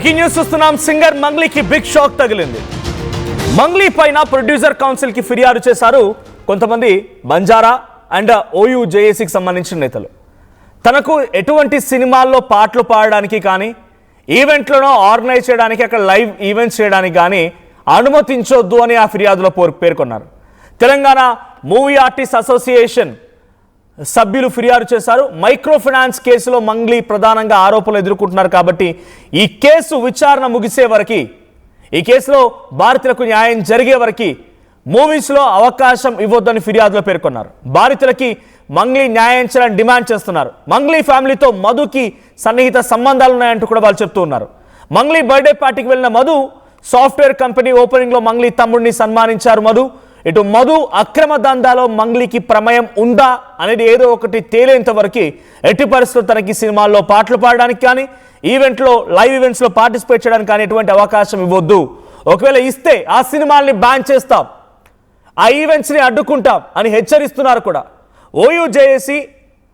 Breaking news చూస్తున్నాం. Singer మంగ్లీకి big shock తగిలింది. మంగ్లీ పైన ప్రొడ్యూసర్ కౌన్సిల్ కి ఫిర్యాదు చేశారు కొంతమంది బంజారా అండ్ ఓయూ జేఏసీకి సంబంధించిన నేతలు. తనకు ఎటువంటి సినిమాల్లో పాటలు పాడడానికి కానీ ఈవెంట్లను ఆర్గనైజ్ చేయడానికి అక్కడ లైవ్ ఈవెంట్స్ చేయడానికి కానీ అనుమతించొద్దు అని ఆ ఫిర్యాదులో పేర్కొన్నారు. తెలంగాణ మూవీ ఆర్టిస్ట్ అసోసియేషన్ సభ్యులు ఫిర్యాదు చేశారు. మైక్రో ఫైనాన్స్ కేసులో మంగ్లీ ప్రధానంగా ఆరోపణలు ఎదుర్కొంటున్నారు కాబట్టి ఈ కేసు విచారణ ముగిసే వరకు, ఈ కేసులో బాధితులకు న్యాయం జరిగే వరకు మూవీస్లో అవకాశం ఇవ్వొద్దని ఫిర్యాదులో పేర్కొన్నారు. బాధితులకి మంగ్లీ న్యాయం చేయాలని డిమాండ్ చేస్తున్నారు. మంగ్లీ ఫ్యామిలీతో మధుకి సన్నిహిత సంబంధాలు ఉన్నాయంటూ కూడా వాళ్ళు చెప్తూ ఉన్నారు. మంగ్లీ బర్త్డే పార్టీకి వెళ్ళిన మధు సాఫ్ట్వేర్ కంపెనీ ఓపెనింగ్లో మంగ్లీ తమ్ముడిని సన్మానించారు. ఇటు మధు అక్రమ దందాలో మంగ్లీకి ప్రమేయం ఉందా అనేది ఏదో ఒకటి తేలేంత వరకు ఎట్టి పరిస్థితుల్లో తనకి సినిమాల్లో పాటలు పాడడానికి కానీ ఈవెంట్లో లైవ్ ఈవెంట్స్లో పార్టిసిపేట్ చేయడానికి కానీ ఎటువంటి అవకాశం ఇవ్వద్దు. ఒకవేళ ఇస్తే ఆ సినిమాల్ని బ్యాన్ చేస్తాం, ఆ ఈవెంట్స్ని అడ్డుకుంటాం అని హెచ్చరిస్తున్నారు కూడా. OU JAC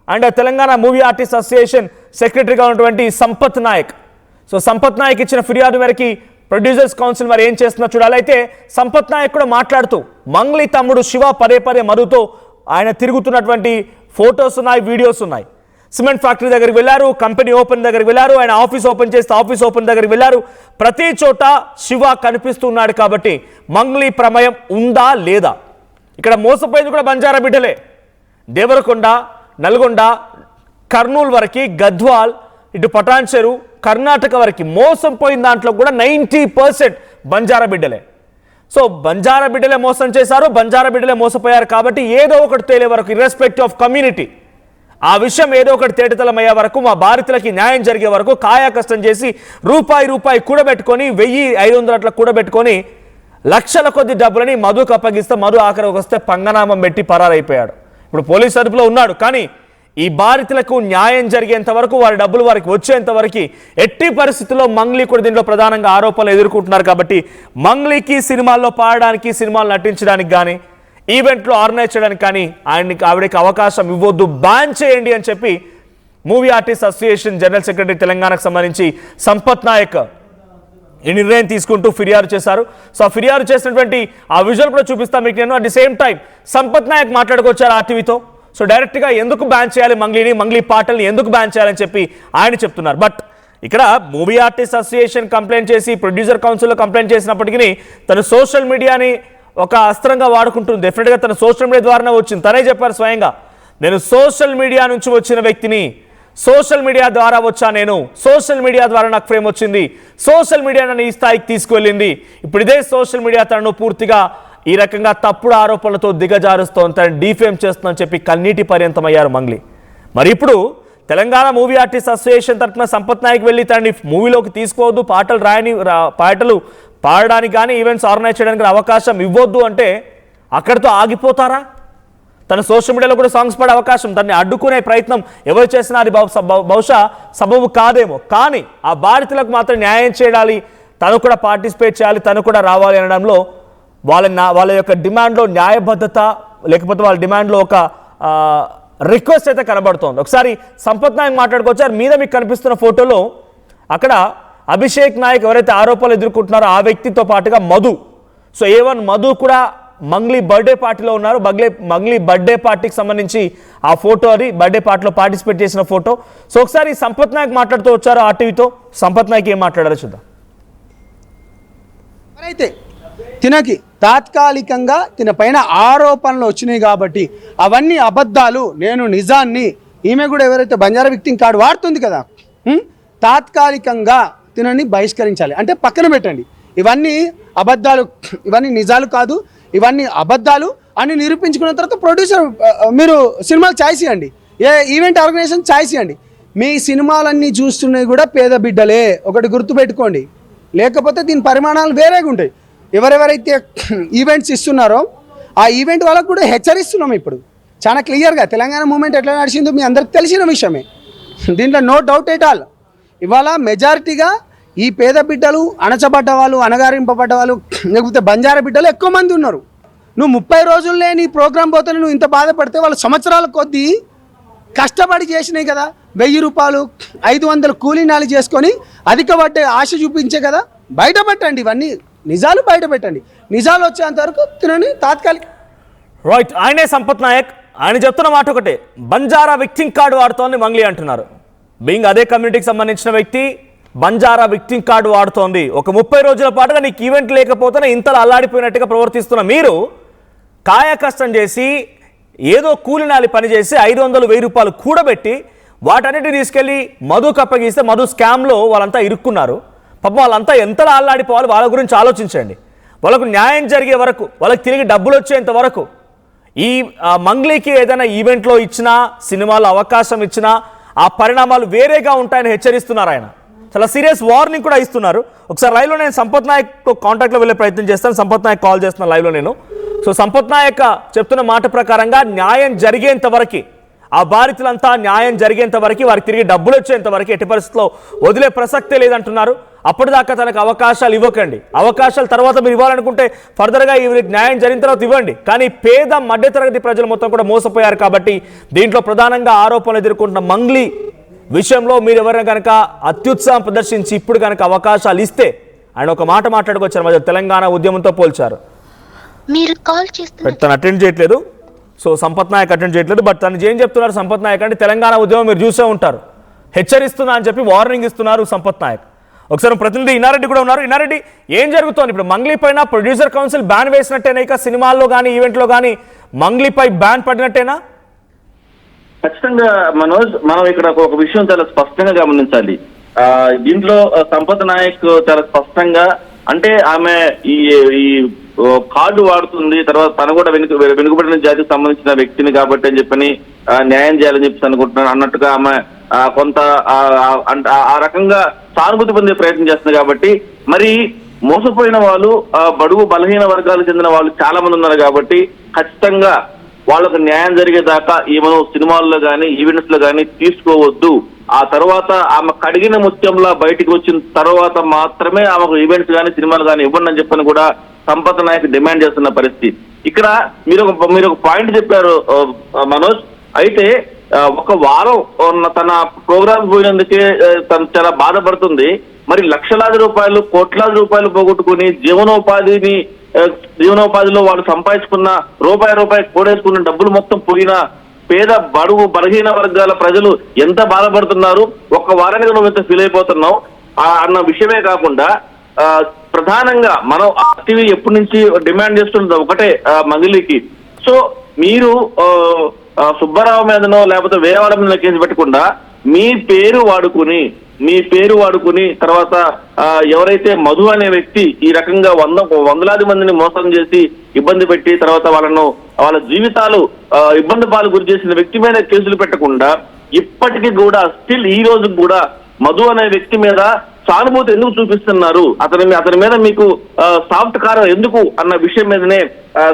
and Telangana movie artist association సెక్రటరీగా ఉన్నటువంటి సంపత్ నాయక్. సంపత్ నాయక్ ఇచ్చిన ఫిర్యాదు మేరకు ప్రొడ్యూసర్స్ కౌన్సిల్ మరి ఏం చేస్తున్నా చూడాలి. అయితే సంపత్ నాయక్ కూడా మాట్లాడుతూ మంగ్లీ తమ్ముడు శివ పదే మధుతో ఆయన తిరుగుతున్నటువంటి ఫొటోస్ ఉన్నాయి, వీడియోస్ ఉన్నాయి. సిమెంట్ ఫ్యాక్టరీ దగ్గరికి వెళ్ళారు, కంపెనీ ఓపెన్ దగ్గరికి వెళ్ళారు, ఆయన ఆఫీస్ ఓపెన్ చేస్తే ఆఫీస్ ఓపెన్ దగ్గరికి వెళ్ళారు. ప్రతి చోట శివ కనిపిస్తున్నాడు కాబట్టి మంగ్లీ ప్రమేయం ఉందా లేదా? ఇక్కడ మోసపోయింది కూడా బంజారా బిడ్డలే. దేవరకొండ, నల్గొండ, కర్నూలు వరకు, గద్వాల్, ఇటు పటాన్చెరు, కర్ణాటక వరకు మోసం పోయిన దాంట్లో కూడా 90% బంజారా బిడ్డలే. బంజారా బిడ్డలే మోసం చేశారు, బంజారా బిడ్డలే మోసపోయారు కాబట్టి ఏదో ఒకటి తేలే వరకు, ఇర్రెస్పెక్టివ్ ఆఫ్ కమ్యూనిటీ, ఆ విషయం ఏదో ఒకటి తేటతలమయ్యే వరకు, మా బాధితులకి న్యాయం జరిగే వరకు కాయా కష్టం చేసి రూపాయి కూడబెట్టుకొని 1500 అట్లా కూడబెట్టుకొని లక్షల కొద్ది డబ్బులని మధుకు అప్పగిస్తే మధు ఆఖరికి వస్తే పంగనామం పెట్టి పరారైపోయాడు. ఇప్పుడు పోలీస్ అదుపులో ఉన్నాడు. కానీ ఈ బాధితులకు న్యాయం జరిగేంత వరకు, వారి డబ్బులు వారికి వచ్చేంత వరకు ఎట్టి పరిస్థితుల్లో మంగ్లీ కూడా దీంట్లో ప్రధానంగా ఆరోపణలు ఎదుర్కొంటున్నారు. కాబట్టి మంగ్లీకి సినిమాల్లో పాడడానికి, సినిమాలు నటించడానికి కానీ ఈవెంట్లో ఆర్గనైజ్ చేయడానికి కానీ ఆవిడకి అవకాశం ఇవ్వద్దు, బ్యాన్ చేయండి అని చెప్పి movie artist association general secretary తెలంగాణకు సంబంధించి సంపత్ నాయక్ ఈ నిర్ణయం తీసుకుంటూ ఫిర్యాదు చేశారు. ఫిర్యాదు చేసినటువంటి ఆ విజువల్ కూడా చూపిస్తాను మీకు నేను. At the same time Sampath Nayak మాట్లాడుకొచ్చారు ఆర్టీవీతో. డైరెక్ట్గా ఎందుకు బ్యాన్ చేయాలి మంగ్లీని, మంగ్లీ పాటల్ని ఎందుకు బ్యాన్ చేయాలని చెప్పి ఆయన చెప్తున్నారు. బట్ ఇక్కడ మూవీ ఆర్టిస్ట్ అసోసియేషన్ కంప్లైంట్ చేసి ప్రొడ్యూసర్ కౌన్సిల్లో కంప్లైంట్ చేసినప్పటికీ తను సోషల్ మీడియాని ఒక అస్త్రంగా వాడుకుంటుంది. డెఫినెట్గా తన సోషల్ మీడియా ద్వారానే వచ్చింది. తనే చెప్పారు స్వయంగా, నేను సోషల్ మీడియా నుంచి వచ్చిన వ్యక్తిని, సోషల్ మీడియా ద్వారా వచ్చా, నేను సోషల్ మీడియా ద్వారా నాకు ఫేమ్ వచ్చింది, సోషల్ మీడియా నన్ను ఈ స్థాయికి తీసుకువెళ్ళింది. ఇప్పుడు ఇదే సోషల్ మీడియా తనను పూర్తిగా ఈ రకంగా తప్పుడు ఆరోపణలతో దిగజారుస్తోంది, తను డీఫేమ్ చేస్తుందని చెప్పి కన్నీటి పర్యంతమయ్యారు మంగ్లీ. మరి ఇప్పుడు తెలంగాణ మూవీ ఆర్టిస్ట్ అసోసియేషన్ తరఫున సంపత్ నాయక్ వెళ్ళి తనని మూవీలోకి తీసుకోవద్దు, పాటలు పాడడానికి కానీ ఈవెంట్స్ ఆర్గనైజ్ చేయడానికి అవకాశం ఇవ్వద్దు అంటే అక్కడితో ఆగిపోతారా? తన సోషల్ మీడియాలో కూడా సాంగ్స్ పాడే అవకాశం, దాన్ని అడ్డుకునే ప్రయత్నం ఎవరు చేసినా అది బహుశా సబబు కాదేమో. కానీ ఆ బాధితులకు మాత్రం న్యాయం చేయాలి, తను కూడా పార్టిసిపేట్ చేయాలి, తను కూడా రావాలి అనడంలో వాళ్ళ యొక్క డిమాండ్లో న్యాయబద్ధత, లేకపోతే వాళ్ళ డిమాండ్లో ఒక రిక్వెస్ట్ అయితే కనబడుతోంది. ఒకసారి సంపత్ నాయక్ మాట్లాడుకొచ్చారు. మీద మీకు కనిపిస్తున్న ఫోటోలో అక్కడ అభిషేక్ నాయక్ ఎవరైతే ఆరోపణలు ఎదుర్కొంటున్నారో ఆ వ్యక్తితో పాటుగా మధు. A1 మధు కూడా మంగ్లీ బర్త్డే పార్టీలో ఉన్నారు. మంగ్లీ బర్త్డే పార్టీకి సంబంధించి ఆ ఫోటో, అది బర్త్డే పార్టీలో పార్టిసిపేట్ చేసిన ఫోటో. ఒకసారి సంపత్ నాయక్ మాట్లాడుతూ వచ్చారు ఆర్టీవీతో. సంపత్ నాయక్ ఏం మాట్లాడారో చూద్దాం. అయితే తినకి తాత్కాలికంగా తిన పైన ఆరోపణలు వచ్చినాయి కాబట్టి అవన్నీ అబద్ధాలు, నేను నిజాన్ని, ఈమె కూడా ఎవరైతే బంజారా విక్టిమ్ కార్డు వాడుతుంది కదా, తాత్కాలికంగా తినని బహిష్కరించాలి అంటే పక్కన పెట్టండి. ఇవన్నీ అబద్ధాలు, ఇవన్నీ నిజాలు కాదు, ఇవన్నీ అబద్ధాలు అని నిరూపించుకున్న తర్వాత ప్రొడ్యూసర్ మీరు సినిమాలు ఛాయిస్ ఇవ్వండి, ఏ ఈవెంట్ ఆర్గనైజేషన్ ఛాయిస్ ఇవ్వండి. మీ సినిమాలన్నీ చూస్తున్నవి కూడా పేద బిడ్డలే, ఒకటి గుర్తుపెట్టుకోండి. లేకపోతే దీని పరిమాణాలు వేరేగా ఉంటాయి. ఎవరెవరైతే ఈవెంట్స్ ఇస్తున్నారో ఆ ఈవెంట్ వాళ్ళకు కూడా హెచ్చరిస్తున్నాం. ఇప్పుడు చాలా క్లియర్గా తెలంగాణ మూమెంట్ ఎట్లా నడిచిందో మీ అందరికి తెలిసిన విషయమే, దీంట్లో నో డౌట్ ఎట్ ఆల్. ఇవాళ మెజారిటీగా ఈ పేద బిడ్డలు, అణచబడ్డ వాళ్ళు, అణగారింపబడ్డ వాళ్ళు, లేకపోతే బంజారా బిడ్డలు ఎక్కువ మంది ఉన్నారు. నువ్వు 30 రోజుల్లో నీ ప్రోగ్రాం పోతే నువ్వు ఇంత బాధపడితే వాళ్ళు సంవత్సరాల కొద్దీ కష్టపడి చేసినాయి కదా. 1000 రూపాయలు 500 కూలీనాలు చేసుకొని అధిక పట్టే ఆశ చూపించే కదా. బయట పెట్టండి, ఇవన్నీ నిజాలు బయట పెట్టండి. నిజాలు వచ్చేంత వరకు తినని తాత్కాలిక. రైట్, ఆయనే సంపత్ నాయక్. ఆయన చెప్తున్న మాట ఒకటే, బంజారా విక్టింగ్ కార్డు వాడుతోంది మంగ్లీ అంటున్నారు. బీయింగ్ అదే కమ్యూనిటీకి సంబంధించిన వ్యక్తి బంజారా విక్టింగ్ కార్డు వాడుతోంది. ఒక 30 రోజుల పాటుగా నీకు ఈవెంట్ లేకపోతేనే ఇంతలో అల్లాడిపోయినట్టుగా ప్రవర్తిస్తున్న మీరు కాయ కష్టం చేసి ఏదో కూలినాలి పని చేసి 500-1000 రూపాయలు కూడబెట్టి వాటన్నిటిని తీసుకెళ్ళి మధుకు అప్పగిస్తే మధు స్కామ్లో వాళ్ళంతా ఇరుక్కున్నారు. పాపం వాళ్ళంతా ఎంతలా అల్లాడిపోవాలి, వాళ్ళ గురించి ఆలోచించండి. వాళ్ళకు న్యాయం జరిగే వరకు, వాళ్ళకి తిరిగి డబ్బులు వచ్చేంత వరకు ఈ మంగ్లీకి ఏదైనా ఈవెంట్లో ఇచ్చినా, సినిమాలో అవకాశం ఇచ్చినా ఆ పరిణామాలు వేరేగా ఉంటాయని హెచ్చరిస్తున్నారు. ఆయన చాలా సీరియస్ వార్నింగ్ కూడా ఇస్తున్నారు. ఒకసారి లైవ్లో నేను సంపత్ నాయక్ కాంటాక్ట్లో వెళ్ళే ప్రయత్నం చేస్తాను. సంపత్ నాయక్ కాల్ చేస్తున్నా లైవ్లో నేను. సో సంపత్ నాయక్ చెప్తున్న మాట ప్రకారంగా న్యాయం జరిగేంత వరకు, ఆ బాధితులంతా న్యాయం జరిగేంత వరకు, వారికి తిరిగి డబ్బులు వచ్చేంత వరకు ఎట్టి పరిస్థితుల్లో వదిలే ప్రసక్తే లేదంటున్నారు. అప్పటిదాకా తనకు అవకాశాలు ఇవ్వకండి. అవకాశాలు తర్వాత మీరు ఇవ్వాలనుకుంటే ఫర్దర్గా న్యాయం జరిగిన తర్వాత ఇవ్వండి. కానీ పేద మధ్యతరగతి ప్రజలు మొత్తం కూడా మోసపోయారు కాబట్టి దీంట్లో ప్రధానంగా ఆరోపణలు ఎదుర్కొంటున్న మంగ్లీ విషయంలో మీరు ఎవరైనా కనుక అత్యుత్సాహం ప్రదర్శించి ఇప్పుడు కనుక అవకాశాలు ఇస్తే, ఆయన ఒక మాట మాట్లాడుకొచ్చారు, మధ్య తెలంగాణ ఉద్యమంతో పోల్చారు. మీరు కాల్ చేస్తున్నారు, తను అటెండ్ చేయట్లేదు. సో సంపత్ నాయక్ అటెండ్ చేయట్లేదు. బట్ తను ఏం చెప్తున్నారు సంపత్ నాయక్ అంటే, తెలంగాణ ఉద్యమం మీరు చూసే ఉంటారు, హెచ్చరిస్తున్నా అని చెప్పి వార్నింగ్ ఇస్తున్నారు సంపత్ నాయక్. ఒకసారి ప్రతినిధి ఇన్నారెడ్డి కూడా ఉన్నారు. ఇన్నారెడ్డి, ఏం జరుగుతోంది ఇప్పుడు? మంగ్లీ పైన ప్రొడ్యూసర్ కౌన్సిల్ బ్యాన్ వేసినట్టేనా? ఇక సినిమాల్లో కానీ ఈవెంట్లో కానీ మంగ్లీపై బ్యాన్ పడినట్టేనా? ఖచ్చితంగా మనోజ్, మనం ఇక్కడ ఒక విషయం చాలా స్పష్టంగా గమనించాలి. దీంట్లో సంపత్ నాయక్ చాలా స్పష్టంగా, అంటే ఆమె ఈ కార్డు వాడుతుంది, తర్వాత తను కూడా వెనుకబడిన జాతికి సంబంధించిన వ్యక్తిని కాబట్టి అని చెప్పని న్యాయం చేయాలని చెప్పి అనుకుంటున్నాను అన్నట్టుగా ఆమె కొంత ఆ రకంగా సానుభూతి పొందే ప్రయత్నం చేస్తుంది. కాబట్టి మరి మోసపోయిన వాళ్ళు, బడుగు బలహీన వర్గాలకు చెందిన వాళ్ళు చాలా మంది ఉన్నారు కాబట్టి ఖచ్చితంగా వాళ్ళకు న్యాయం జరిగేదాకా ఈమెను సినిమాల్లో కానీ ఈవెంట్స్ లో కానీ తీసుకోవద్దు. ఆ తర్వాత ఆమె కడిగిన ముత్యంలా బయటికి వచ్చిన తర్వాత మాత్రమే ఆమెకు ఈవెంట్స్ కానీ సినిమాలు కానీ ఇవ్వండి అని చెప్పని కూడా సంపత్ నాయక్ డిమాండ్ చేస్తున్న పరిస్థితి. ఇక్కడ మీరు ఒక పాయింట్ చెప్పారు మనోజ్. అయితే ఒక వారం తన ప్రోగ్రామ్ పోయినందుకే తను చాలా బాధపడుతుంది. మరి లక్షలాది రూపాయలు, కోట్లాది రూపాయలు పోగొట్టుకుని జీవనోపాధిలో వాళ్ళు సంపాదించుకున్న రూపాయి కూడేసుకున్న డబ్బులు మొత్తం పోయిన పేద బడుగు బలహీన వర్గాల ప్రజలు ఎంత బాధపడుతున్నారు, ఒక్క వారానికి నువ్వు ఎంత ఫీల్ అయిపోతున్నావు అన్న విషయమే కాకుండా ప్రధానంగా మనం టీవీ ఎప్పటి నుంచి డిమాండ్ చేస్తున్నది ఒకటే మంగ్లీకి. సో మీరు సుబ్బారావు మీదనో లేకపోతే వేరే వాళ్ళ మీద కేసు పెట్టకుండా మీ పేరు వాడుకుని తర్వాత ఎవరైతే మధు అనే వ్యక్తి ఈ రకంగా వందలాది మందిని మోసం చేసి ఇబ్బంది పెట్టి తర్వాత వాళ్ళ జీవితాలు ఇబ్బంది పాలు గురి చేసిన వ్యక్తి మీద కేసులు పెట్టకుండా ఇప్పటికీ కూడా స్టిల్ ఈ రోజు కూడా మధు అనే వ్యక్తి మీద సానుభూతి ఎందుకు చూపిస్తున్నారు, అతని మీద మీకు సాఫ్ట్ కారం ఎందుకు అన్న విషయం మీదనే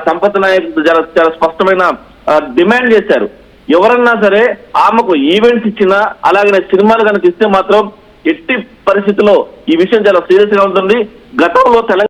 సంపత్ నాయక్ చాలా స్పష్టమైన డిమాండ్ చేశారు. ఎవరన్నా సరే ఆమెకు ఈవెంట్స్ ఇచ్చినా అలాగే సినిమాలు కనుక ఇస్తే మాత్రం ఎట్టి పరిస్థితిలో ఈ విషయం చాలా సీరియస్ గా ఉంటుంది. గతంలో